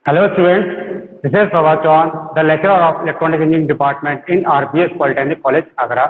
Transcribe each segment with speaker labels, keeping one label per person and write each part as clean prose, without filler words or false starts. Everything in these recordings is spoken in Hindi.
Speaker 1: Hello students, this is Prabhat Chauhan, the lecturer of Electronic Engineering Department in RPS Polytechnic College, Agra.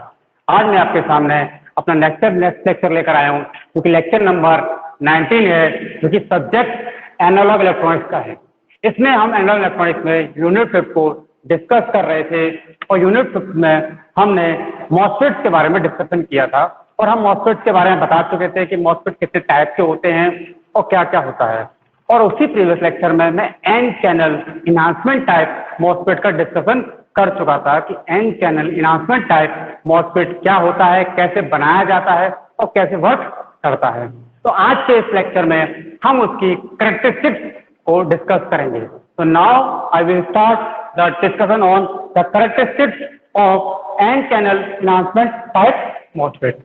Speaker 1: आज मैं आपके सामने अपना नेक्स्ट लेक्चर लेकर आया हूँ, क्योंकि लेक्चर नंबर 19 है, जो कि सब्जेक्ट एनालॉग इलेक्ट्रॉनिक्स का है। इसमें हम एनालॉग इलेक्ट्रॉनिक्स में यूनिट 5 को डिस्कस कर रहे थे और यूनिट 5 में हमने मॉसफेट के बारे में डिस्कशन किया था और हम मॉसफेट के बारे में बता चुके थे कि मॉसफेट कितने टाइप के होते हैं और क्या क्या होता है। और उसी प्रीवियस लेक्चर में मैं N channel enhancement type MOSFET का डिस्कशन कर चुका था कि N channel enhancement type MOSFET क्या होता है, कैसे बनाया जाता है और कैसे वर्क करता है। तो आज के इस लेक्चर में हम उसकी कैरेक्टरिस्टिक्स को डिस्कस करेंगे। तो now I will start the discussion on the characteristics of N channel enhancement type MOSFET.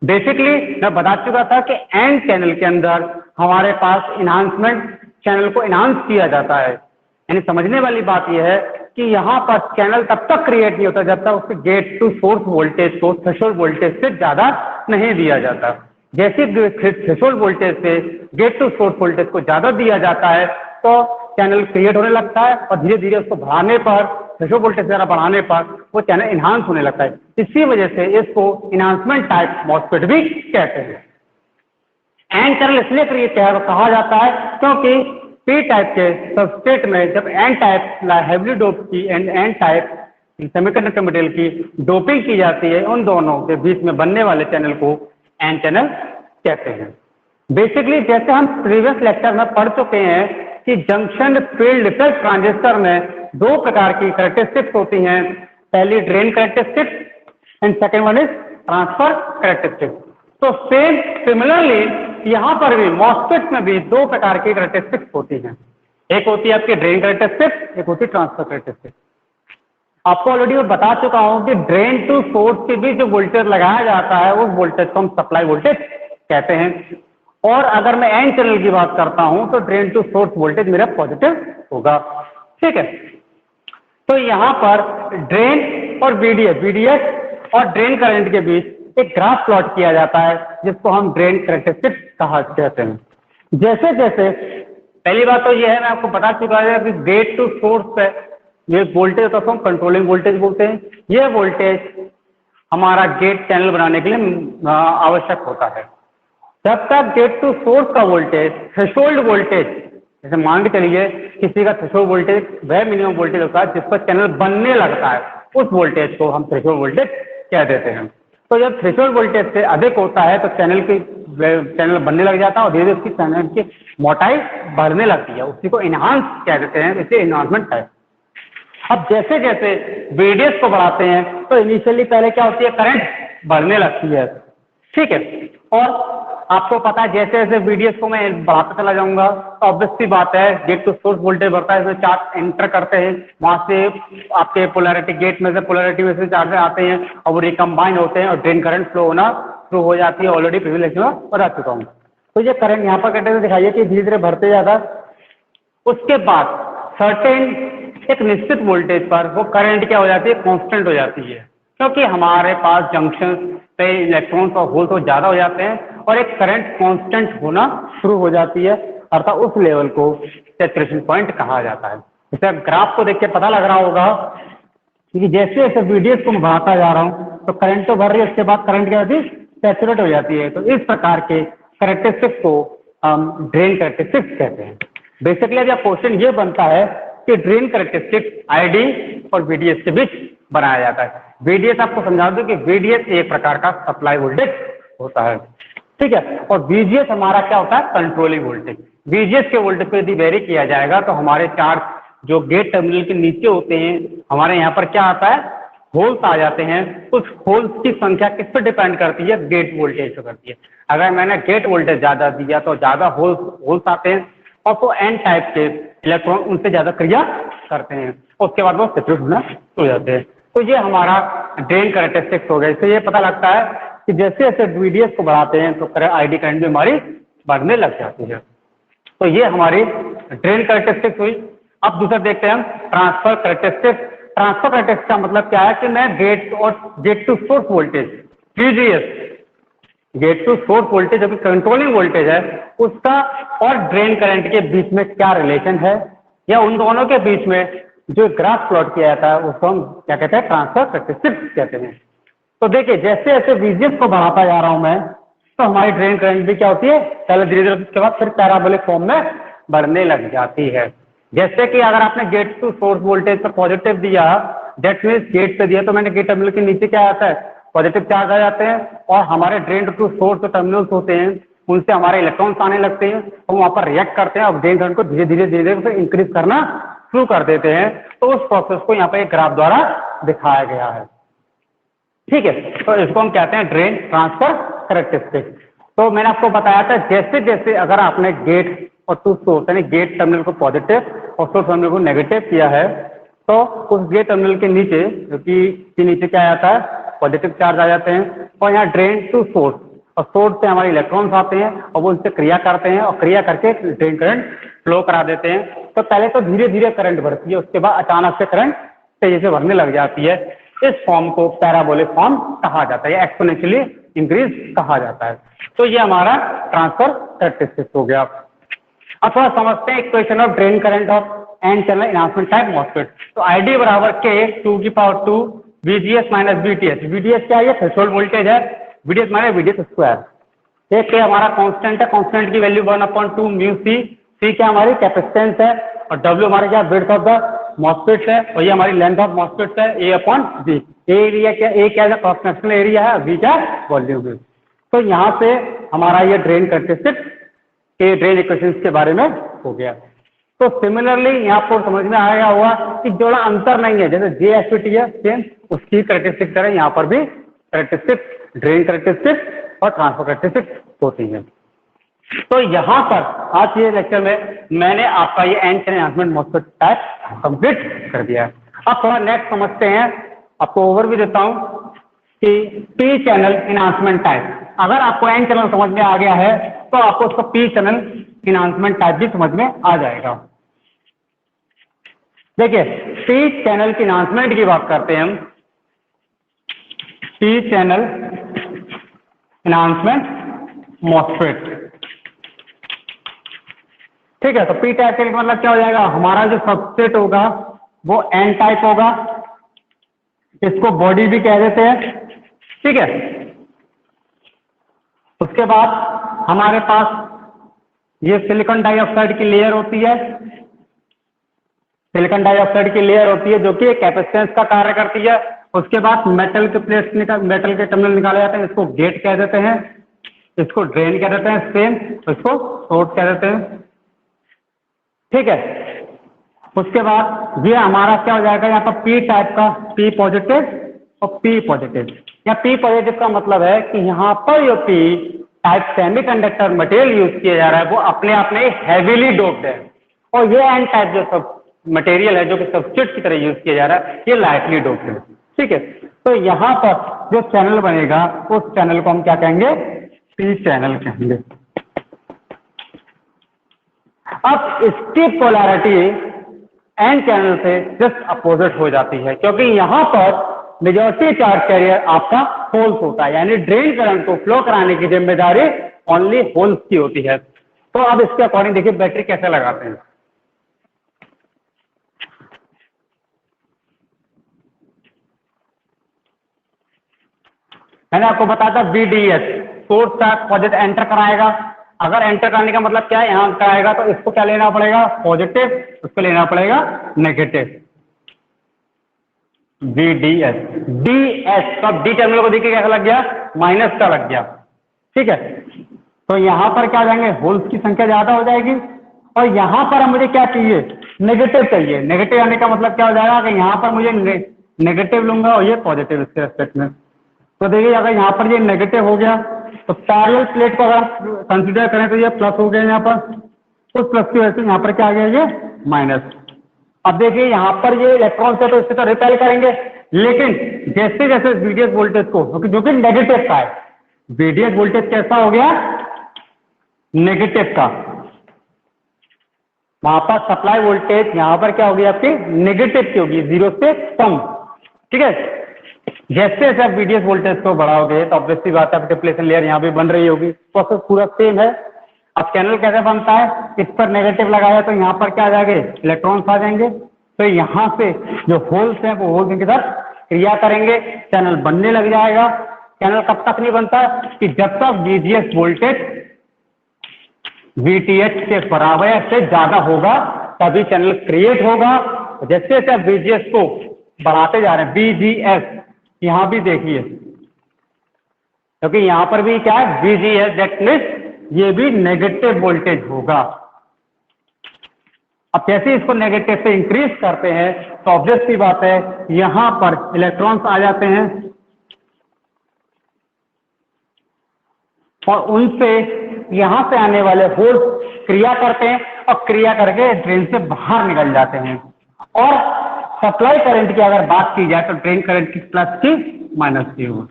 Speaker 1: Basically मैं बता चुका था कि एन चैनल के अंदर हमारे पास इनहांसमेंट चैनल को इनहांस किया जाता है। यानी समझने वाली बात यह है कि यहाँ पर चैनल तब तक क्रिएट नहीं होता जब तक उसके गेट टू सोर्स वोल्टेज को थ्रेशोल्ड वोल्टेज से ज्यादा नहीं दिया जाता। जैसे थ्रेशोल्ड वोल्टेज से गेट टू सोर्स वोल्टेज को ज्यादा दिया जाता है तो चैनल क्रिएट होने लगता है और धीरे धीरे उसको बढ़ाने पर थ्रेशोल्ड वोल्टेज जरा बढ़ाने पर वो चैनल इनहांस होने लगता है। इसी वजह से इसको इनहांसमेंट टाइप मॉसफेट भी कहते हैं। एन चैनल इसलिए क्रिएट कहा जाता है क्योंकि पी टाइप के सबस्ट्रेट में जब एन टाइप हेवली डोप की एन टाइप सेमीकंडक्टर मटेरियल की डोपिंग की जाती है, उन दोनों के बीच में बनने वाले चैनल को एन चैनल कहते हैं। बेसिकली जैसे हम प्रीवियस लेक्चर में पढ़ चुके हैं कि जंक्शन फील्ड इफेक्ट ट्रांजिस्टर में दो प्रकार की कैरेक्टरिस्टिक्स होती हैं। पहली drain characteristics and second one is transfer characteristics. तो सेम सिमिलरली यहाँ पर भी मॉसफेट में भी दो प्रकार की कैरेक्टरिस्टिक्स होती हैं। एक होती है आपकी ड्रेन कैरेक्टरिस्टिक्स, एक होती है ट्रांसफर कैरेक्टरिस्टिक्स। आपको ऑलरेडी मैं बता चुका हूँ कि ड्रेन टू सोर्स के बीच जो वोल्टेज लगाया जाता है उस वोल्टेज को हम सप्लाई वोल्टेज कहते हैं। और अगर मैं एन चैनल की बात करता हूं तो ड्रेन टू सोर्स वोल्टेज मेरा पॉजिटिव होगा। ठीक है, तो यहां पर ड्रेन और बीडीएस और ड्रेन करंट के बीच एक ग्राफ प्लॉट किया जाता है जिसको हम ड्रेन कैरेक्टरिस्टिक्स कहते हैं। जैसे जैसे पहली बात तो यह है, मैं आपको बता चुका है कि गेट टू सोर्स पे ये वोल्टेज होता है तो हम कंट्रोलिंग वोल्टेज बोलते हैं। यह वोल्टेज हमारा गेट चैनल बनाने के लिए आवश्यक होता है। जब तक गेट टू सोर्स का वोल्टेज थ्रेशोल्ड वोल्टेज, जैसे मान के चलिए किसी का थ्रेशोल्ड वोल्टेज वह मिनिमम वोल्टेज होता है जिस पर चैनल बनने लगता है, उस वोल्टेज को हम थ्रेशोल्ड वोल्टेज कह देते हैं। तो जब थ्रेशोल्ड वोल्टेज से अधिक होता है तो चैनल बनने लग जाता है और धीरे धीरे उसकी चैनल की मोटाई बढ़ने लगती है, उसी को इनहांस कह देते हैं, इसे इनहांसमेंट टाइप। अब जैसे जैसे VDS को बढ़ाते हैं तो इनिशियली पहले क्या होती है, करंट बढ़ने लगती है। ठीक है, और आपको पता है जैसे जैसे VDS को मैं बढ़ाता चला जाऊंगा तो ऑब्वियस सी बात है गेट टू सोर्स वोल्टेज बढ़ता है, इसमें चार्ज एंटर करते हैं, वहां से आपके पोलैरिटी गेट में से पोलैरिटी में से चार्ज आते हैं और वो रिकम्बाइन होते हैं और ड्रेन करंट फ्लो होना शुरू हो जाती है। ऑलरेडी प्रीवियस लेक्चर में बता चुका हूँ। तो ये करंट यहाँ पर कैसे दिखाइए कि धीरे धीरे बढ़ते जाता, उसके बाद सर्टेन एक निश्चित वोल्टेज पर वो करंट क्या हो जाती है, कांस्टेंट हो जाती है, क्योंकि हमारे पास जंक्शन पे इलेक्ट्रॉन्स और होल्स तो ज्यादा हो जाते हैं और एक करंट कांस्टेंट होना शुरू हो जाती है, अर्थात उस लेवल को सैचुरेशन पॉइंट कहा जाता है। जैसे ग्राफ को देख के पता लग रहा होगा कि जैसे जैसे VDS को मैं बढ़ाता जा रहा हूँ तो करंट तो बढ़ रही है, उसके बाद करंट क्या होती है, सैचुरेट हो जाती है। तो इस प्रकार के कैरेक्टरिस्टिक्स को हम ड्रेन कैरेक्टरिस्टिक्स कहते हैं। बेसिकली अब क्वेश्चन ये बनता है कि ड्रेन कैरेक्टरिस्टिक्स ID और VDS के बीच बनाया जाता है। VDS आपको समझा दूं कि VDS एक प्रकार का सप्लाई वोल्टेज होता है। ठीक है, और VGS हमारा क्या होता है, कंट्रोलिंग वोल्टेज। VGS के वोल्टेज को यदि वेरी किया जाएगा तो हमारे चार्ज जो गेट टर्मिनल के नीचे होते हैं, हमारे यहाँ पर क्या आता है, होल्स आ जाते हैं। उस होल्स की संख्या किस पर डिपेंड करती है, गेट वोल्टेज पर करती है। अगर मैंने गेट वोल्टेज ज्यादा दिया तो ज्यादा होल्स आते हैं और वो एन टाइप के इलेक्ट्रॉन उनसे ज्यादा क्रिया करते हैं, उसके बाद वो सैचुरेट होना हो जाते हैं। तो ये हमारा ड्रेन कैरेक्टरिस्टिक्स हो गया। इससे ये पता लगता है कि जैसे जैसे VDS को बढ़ाते हैं तो ID करंट भी हमारी बढ़ने लग जाती है। तो ये हमारी ड्रेन कैरेक्टरिस्टिक्स हुई। अब दूसरा देखते हैं हम ट्रांसफर कैरेक्टरिस्टिक्स। ट्रांसफर कैरेक्टरिस्टिक्स का मतलब क्या है कि मैं gate to source voltage VGS gate to source voltage जो कि कंट्रोलिंग वोल्टेज है उसका और ड्रेन करंट के बीच में क्या रिलेशन है, या उन दोनों के बीच में जो ग्राफ प्लॉट किया जाता है उसको हम क्या कहते हैं, ट्रांसफर कैरेक्टरिस्टिक्स कहते हैं। तो देखिए जैसे जैसे VGS को बढ़ाता जा रहा हूं मैं, तो हमारी ड्रेन करंट भी क्या होती है, पहले धीरे धीरे उसके बाद फिर पैराबोलिक फॉर्म में बढ़ने लग जाती है। जैसे कि अगर आपने गेट टू सोर्स वोल्टेज पर पॉजिटिव दिया, दैट मीन्स गेट पे दिया तो मैंने गेट टर्मिनल के नीचे क्या आता है, पॉजिटिव चार्ज आ जाते हैं, और हमारे ड्रेन टू सोर्स जो टर्मिनल्स होते हैं उनसे हमारे इलेक्ट्रॉन्स आने लगते हैं, तो वहां पर रिएक्ट करते हैं और ड्रेन करंट को धीरे धीरे धीरे धीरे इंक्रीज करना शुरू कर देते हैं। तो उस प्रोसेस को यहाँ पर एक ग्राफ द्वारा दिखाया गया है। ठीक है, तो इसको हम कहते हैं ड्रेन ट्रांसफर कैरेक्टरिस्टिक। तो मैंने आपको बताया था जैसे जैसे अगर आपने गेट और टू सोर्स यानी गेट टर्मिनल को पॉजिटिव और सोर्स टर्मिनल को नेगेटिव किया है, तो उस गेट टर्मिनल के नीचे जो कि नीचे क्या आता है, पॉजिटिव चार्ज आ जाते हैं, और यहाँ ड्रेन टू सोर्स, और सोर्स से हमारे इलेक्ट्रॉन्स आते हैं और वो उनसे क्रिया करते हैं और क्रिया करके ड्रेन करंट फ्लो करा देते हैं। तो पहले तो धीरे धीरे करंट बढ़ती है, उसके बाद अचानक से करंट तेजी से बढ़ने लग जाती है। इस फॉर्म को पैराबोलिक फॉर्म कहा जाता है या एक्सपोनेंशियली इंक्रीज कहा जाता है। तो ये हमारा ट्रांसफर कैरेक्टरिस्टिक्स हो गया। अब थोड़ा समझते हैं equation of drain current of N channel enhancement type MOSFET. तो ID बराबर K 2 VGS minus VTH। VDS क्या है, थ्रेशोल्ड वोल्टेज है, VDS माइनस VDS स्क्वायर। एक K हमारा कांस्टेंट है, कांस्टेंट की वैल्यू 1/2 म्यू C क्या हमारी कैपेसिटेंस है, और W हमारे क्या विड्थ ऑफ द मॉसफेट है, और ये हमारी लेंथ ऑफ मॉसफेट है A/V। एरिया क्या, A क्या है क्रॉस सेक्शनल एरिया है, V क्या वॉल्यूम है। तो यहाँ से हमारा ये ड्रेन कैरेक्टरिस्टिक के ड्रेन इक्वेशंस के बारे में हो गया। तो सिमिलरली यहाँ पर समझ में आया हुआ कि जोड़ा अंतर नहीं है, जैसे JFET है सेम उसकी कैरेक्टरिस्टिक तरह यहाँ पर भी कैरेक्टरिस्टिक ड्रेन कैरेक्टरिस्टिक और ट्रांसफर कैरेक्टरिस्टिक होती है। तो यहाँ पर आज ये लेक्चर में मैंने आपका ये N channel enhancement MOSFET type complete कर दिया है। अब थोड़ा नेक्स्ट समझते हैं, आपको ओवरव्यू देता हूँ कि पी चैनल एनहांसमेंट टाइप। अगर आपको एन चैनल समझ में आ गया है तो आपको उसका पी चैनल एनहांसमेंट टाइप भी समझ में आ जाएगा। देखिए पी चैनल की एनहांसमेंट की बात करते हैं हम, पी चैनल एनहांसमेंट मॉसफेट। ठीक है, तो पी टाइप का मतलब क्या हो जाएगा, हमारा जो सबस्ट्रेट होगा वो एन टाइप होगा, इसको बॉडी भी कह देते हैं। ठीक है, उसके बाद हमारे पास ये सिलिकॉन डाइऑक्साइड की लेयर होती है, सिलिकॉन डाइऑक्साइड की लेयर होती है जो कि कैपेसिटेंस का कार्य करती है। उसके बाद मेटल के प्लेट्स मेटल के टर्मिनल निकाले जाते हैं, इसको गेट कह देते हैं, इसको ड्रेन कह देते हैं सेम, इसको सोर्स कह देते हैं। ठीक है, उसके बाद ये हमारा क्या हो जाएगा, यहाँ पर पी टाइप का पी पॉजिटिव और पी पॉजिटिव। या पी पॉजिटिव का मतलब है कि यहाँ पर जो P type semiconductor material use किया जा रहा है वो अपने आप में हैवीली डोप्ड है, और ये एन टाइप जो सब मटेरियल है जो कि सबस्ट्रेट की तरह यूज किया जा रहा है ये लाइटली डोप्ड है। ठीक है, तो यहाँ पर जो चैनल बनेगा उस चैनल को हम क्या कहेंगे, पी चैनल कहेंगे। अब इसकी पोलैरिटी एन चैनल से जस्ट अपोजिट हो जाती है, क्योंकि यहाँ पर मेजॉरिटी चार्ज कैरियर आपका होल्स होता है, यानी ड्रेन करंट को फ्लो कराने की जिम्मेदारी ओनली होल्स की होती है। तो अब इसके अकॉर्डिंग देखिए बैटरी कैसे लगाते हैं। मैंने आपको बताया था VDS source charge positive enter कराएगा। अगर एंटर कराने का मतलब क्या है, यहां कराएगा तो इसको क्या लेना पड़ेगा, पॉजिटिव, उसको लेना पड़ेगा नेगेटिव। VDS DS, तो अब डी टर्मिनल को देखिए कैसा लग गया, माइनस का लग गया। ठीक है, तो यहां पर क्या जाएंगे, होल्स की संख्या ज्यादा हो जाएगी, और यहां पर मुझे क्या चाहिए, नेगेटिव चाहिए। नेगेटिव आने का मतलब क्या हो जाएगा कि यहां पर मुझे नेगेटिव लूंगा और ये पॉजिटिव इसके रेस्पेक्ट में। तो देखिए अगर यहाँ पर ये नेगेटिव हो गया तो पैरेलल प्लेट को अगर कंसीडर करें तो ये प्लस हो गया, यहाँ पर उस प्लस की वजह से यहाँ पर क्या आ गया, ये माइनस। अब देखिए यहाँ पर ये इलेक्ट्रॉन से तो इससे तो रिपेल करेंगे, लेकिन जैसे जैसे VDS वोल्टेज को जो कि नेगेटिव का है, VDS वोल्टेज कैसा हो गया, नेगेटिव का, वहां पर सप्लाई वोल्टेज यहाँ पर क्या होगी आपकी, नेगेटिव की होगी, 0 से कम। ठीक है, जैसे जब VDS वोल्टेज को बढ़ाओगे तो ऑब्वियसली बात है डिप्लेशन लेयर यहाँ भी बन रही होगी, प्रोसेस पूरा सेम है। अब चैनल कैसे बनता है, इस पर नेगेटिव लगाया तो यहाँ पर क्या आ जाएंगे, इलेक्ट्रॉन्स आ जाएंगे, तो यहाँ से जो होल्स हैं वो होल्स इनके साथ क्रिया करेंगे, चैनल बनने लग जाएगा। चैनल कब तक नहीं बनता कि जब तक VGS वोल्टेज VTH के बराबर या से ज्यादा होगा तभी चैनल क्रिएट होगा। जैसे जैसे आप VGS को बढ़ाते जा रहे हैं, VGS यहां भी देखिए, क्योंकि यहां पर भी क्या है, VGS दैट मींस ये भी नेगेटिव वोल्टेज होगा। अब जैसे इसको नेगेटिव से इंक्रीज करते हैं तो ऑब्वियस सी बात है यहां पर इलेक्ट्रॉन्स आ जाते हैं और उनसे यहां से आने वाले होल्स क्रिया करते हैं और क्रिया करके ड्रेन से बाहर निकल जाते हैं। और सप्लाई करंट की अगर बात की जाए तो ड्रेन करंट की प्लस की माइनस की हो,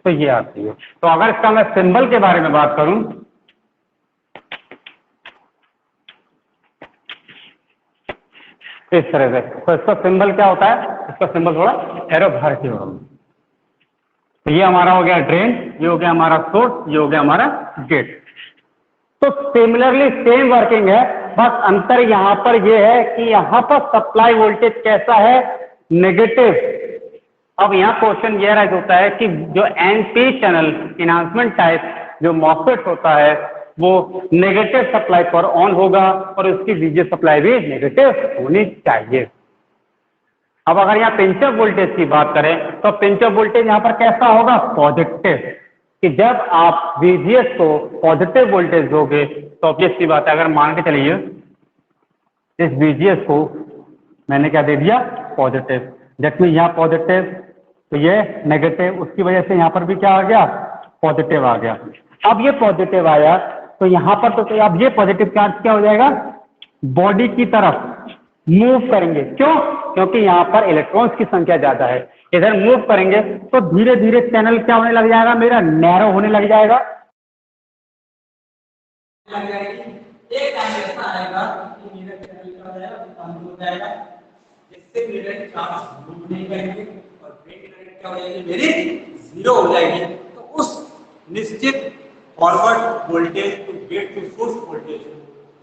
Speaker 1: तो ये आती है। तो अगर इसका मैं सिंबल के बारे में बात करूं, इस तरह से, तो इसका सिंबल क्या होता है, इसका सिंबल थोड़ा एरो भर के होगा। तो ये हमारा हो गया ड्रेन, ये हो गया हमारा सोर्स, ये हो गया हमारा गेट। तो सिमिलरली सेम वर्किंग है, बस अंतर यहां पर ये है कि यहां पर सप्लाई वोल्टेज कैसा है, नेगेटिव। अब यहाँ क्वेश्चन ये राइज होता है कि जो NP चैनल इनहांसमेंट टाइप जो मॉसफेट होता है वो नेगेटिव सप्लाई पर ऑन होगा और उसकी VGS सप्लाई भी नेगेटिव होनी चाहिए। अब अगर यहाँ पिंच ऑफ वोल्टेज की बात करें तो पिंच ऑफ वोल्टेज यहाँ पर कैसा होगा, पॉजिटिव, कि जब आप VGS को पॉजिटिव वोल्टेज दोगे तो ऑब्वियस सी बात है, अगर मान के चलिए इस VGS को मैंने क्या दे दिया, पॉजिटिव, दैट मीन यहाँ पॉजिटिव तो ये नेगेटिव, उसकी वजह से यहाँ पर भी क्या आ गया, पॉजिटिव आ गया। अब ये पॉजिटिव आया तो यहाँ पर तो अब ये पॉजिटिव चार्ज क्या हो जाएगा, बॉडी की तरफ मूव करेंगे। क्यों, क्योंकि यहाँ पर इलेक्ट्रॉन्स की संख्या ज्यादा है, इधर मूव करेंगे तो धीरे धीरे चैनल क्या होने लग जाएगा, मेरा नैरो होने लग जाएगा। एक टाइम ऐसा आएगा कि मेरा चैनल क्या हो जाएगा, बंद हो जाएगा, इससे मेरे चार्ज मूव नहीं करेंगे और ड्रेन करंट क्या हो जाएगी, मेरी जीरो हो जाएगी। तो उस निश्चित forward voltage to gate to source voltage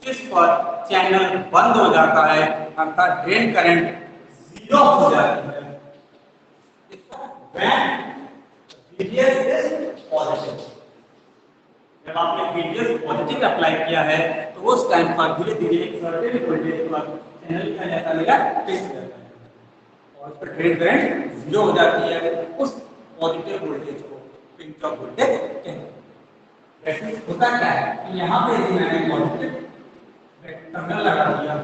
Speaker 1: जिस पर चैनल बंद हो जाता है अर्थात ड्रेन करंट जीरो हो जाती है, VGS इज पॉजिटिव। जब आपने VGS पॉजिटिव अप्लाई किया है तो उस टाइम पर धीरे धीरे एक सर्टेन वोल्टेज पर चैनल क्या जाता है, पिंच जाता है और उस पर ड्रेन करंट जीरो हो जाती है। उस पॉजिटिव वोल्टेज को पिंच ऑफ वोल्टेज कहते हैं। होता क्या है कि यहाँ पे यदि मैंने पॉजिटिव टर्मिनल लगा दिया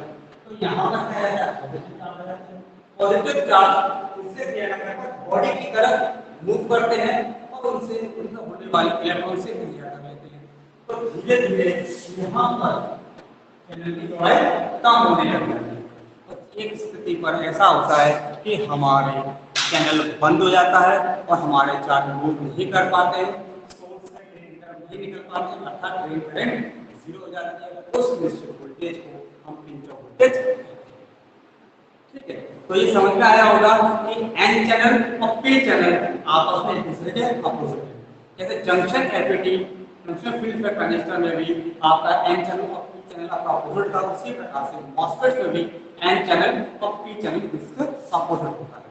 Speaker 1: तो यहाँ पर क्या रहता है, पॉजिटिव चार्ज आ जाता है। पॉजिटिव चार्ज इससे क्या करता है, बॉडी की तरफ मूव करते हैं और उनसे उनका होने वाले इलेक्ट्रॉन से क्रिया कर लेते हैं। तो धीरे धीरे यहाँ पर चैनल की चौड़ाई कम होने लग जाती है। तो एक स्थिति पर ऐसा होता है कि हमारे चैनल बंद हो जाता है और हमारे चार्ज मूव नहीं कर पाते हैं, नहीं निकल पाते, अर्थात ड्रेन करंट जीरो हो जाती है। उस निश्चित वोल्टेज को हम पिंच ऑफ वोल्टेज कहते हैं। ठीक है, तो ये समझ में आया होगा कि N चैनल और P चैनल आपस में एक दूसरे के अपोजिट है। जैसे junction FET junction field transistor में भी आपका N चैनल और P चैनल आपका अपोजिट था, उसी प्रकार से MOSFET में भी N चैनल और P चैनल इसके अपोजिट होता है।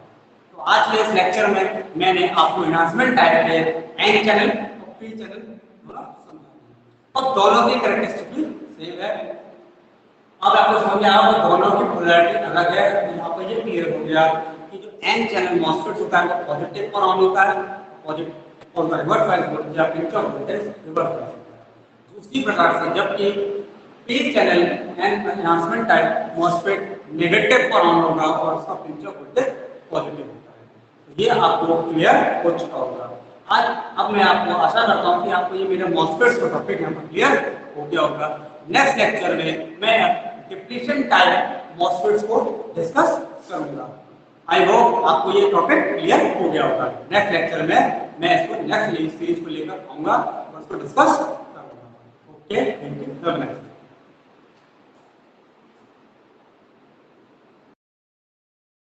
Speaker 1: तो आज के इस लेक्चर में मैंने आपको एनहांसमेंट टाइप के N चैनल और P चैनल और दोनों की कैरेक्टरिस्टिक सेम है। अब आपको समझ में आया कि दोनों की पोलैरिटी अलग है। यहाँ पर ये क्लियर हो गया कि जो N चैनल MOSFET होता है वो पॉजिटिव पर ऑन होता है, पॉजिटिव और रिवर्स बायस वोल्टेज या pinch of voltage reverse bias होता है। दूसरी प्रकार से जबकि P channel enhancement type MOSFET negative पर ऑन होगा और उसका पिंच ऑफ वोल्टेज पॉजिटिव होता है। ये आपको क्लियर हो चुका होगा। आज अब मैं आपको आशा करता हूं कि आपको ये मेरे MOSFET का टॉपिक यहाँ पर क्लियर हो गया होगा। नेक्स्ट लेक्चर में मैं डिप्लीशन टाइप MOSFETs को डिस्कस करूंगा। आई होप आपको ये टॉपिक क्लियर हो गया होगा। नेक्स्ट लेक्चर में मैं इसको नेक्स्ट सीरीज को लेकर आऊंगा और उसको डिस्कस करूंगा। Okay, thank you.